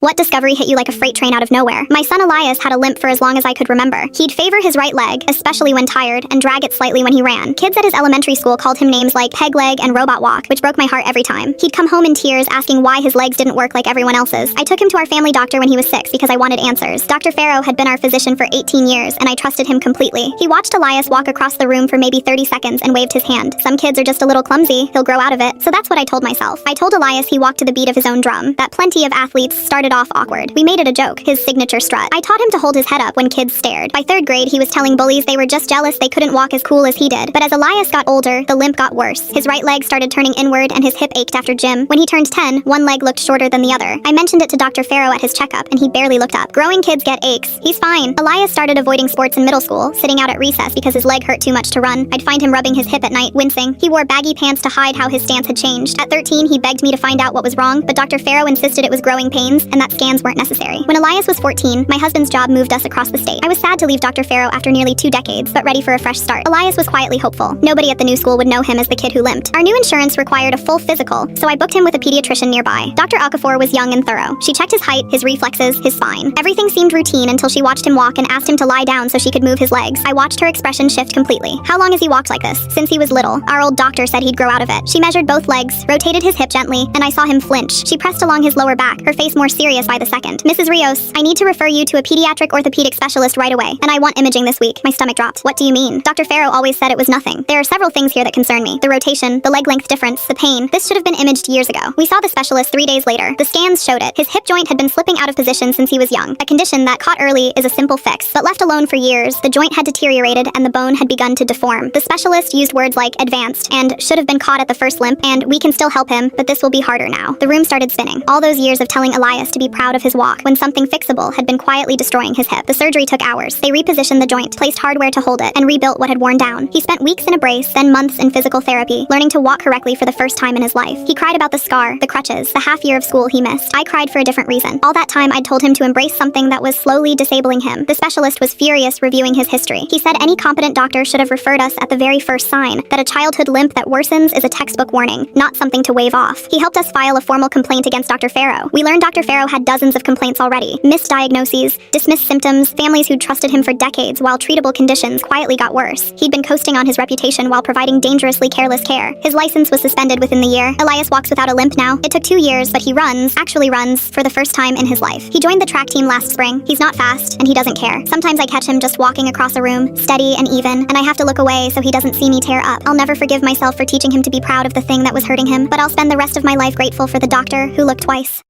What discovery hit you like a freight train out of nowhere? My son Elias had a limp for as long as I could remember. He'd favor his right leg, especially when tired, and drag it slightly when he ran. Kids at his elementary school called him names like peg leg and robot walk, which broke my heart every time. He'd come home in tears asking why his legs didn't work like everyone else's. I took him to our family doctor when he was 6 because I wanted answers. Dr. Farrow had been our physician for 18 years, and I trusted him completely. He watched Elias walk across the room for maybe 30 seconds and waved his hand. Some kids are just a little clumsy, he'll grow out of it. So that's what I told myself. I told Elias he walked to the beat of his own drum, that plenty of athletes started off awkward. We made it a joke, his signature strut. I taught him to hold his head up when kids stared. By 3rd grade, he was telling bullies they were just jealous they couldn't walk as cool as he did. But as Elias got older, the limp got worse. His right leg started turning inward and his hip ached after gym. When he turned 10, one leg looked shorter than the other. I mentioned it to Dr. Farrow at his checkup, and he barely looked up. Growing kids get aches. He's fine. Elias started avoiding sports in middle school, sitting out at recess because his leg hurt too much to run. I'd find him rubbing his hip at night, wincing. He wore baggy pants to hide how his stance had changed. At 13, he begged me to find out what was wrong, but Dr. Farrow insisted it was growing pains and that scans weren't necessary. When Elias was 14, my husband's job moved us across the state. I was sad to leave Dr. Farrow after nearly 2 decades, but ready for a fresh start. Elias was quietly hopeful. Nobody at the new school would know him as the kid who limped. Our new insurance required a full physical, so I booked him with a pediatrician nearby. Dr. Okafor was young and thorough. She checked his height, his reflexes, his spine. Everything seemed routine until she watched him walk and asked him to lie down so she could move his legs. I watched her expression shift completely. How long has he walked like this? Since he was little. Our old doctor said he'd grow out of it. She measured both legs, rotated his hip gently, and I saw him flinch. She pressed along his lower back, her face more serious by the second. Mrs. Rios, I need to refer you to a pediatric orthopedic specialist right away, and I want imaging this week. My stomach dropped. What do you mean? Dr. Farrow always said it was nothing. There are several things here that concern me. The rotation, the leg length difference, the pain. This should have been imaged years ago. We saw the specialist 3 days later. The scans showed it. His hip joint had been slipping out of position since he was young. A condition that caught early is a simple fix, but left alone for years, the joint had deteriorated and the bone had begun to deform. The specialist used words like advanced and should have been caught at the first limp, and we can still help him, but this will be harder now. The room started spinning. All those years of telling Elias to be proud of his walk when something fixable had been quietly destroying his hip. The surgery took hours. They repositioned the joint, placed hardware to hold it, and rebuilt what had worn down. He spent weeks in a brace, then months in physical therapy, learning to walk correctly for the first time in his life. He cried about the scar, the crutches, the half year of school he missed. I cried for a different reason. All that time I'd told him to embrace something that was slowly disabling him. The specialist was furious reviewing his history. He said any competent doctor should have referred us at the very first sign, that a childhood limp that worsens is a textbook warning, not something to wave off. He helped us file a formal complaint against Dr. Farrow. We learned Dr. Farrow had dozens of complaints already. Misdiagnoses, dismissed symptoms, families who'd trusted him for decades while treatable conditions quietly got worse. He'd been coasting on his reputation while providing dangerously careless care. His license was suspended within the year. Elias walks without a limp now. It took 2 years, but he actually runs, for the first time in his life. He joined the track team last spring. He's not fast, and he doesn't care. Sometimes I catch him just walking across a room, steady and even, and I have to look away so he doesn't see me tear up. I'll never forgive myself for teaching him to be proud of the thing that was hurting him, but I'll spend the rest of my life grateful for the doctor who looked twice.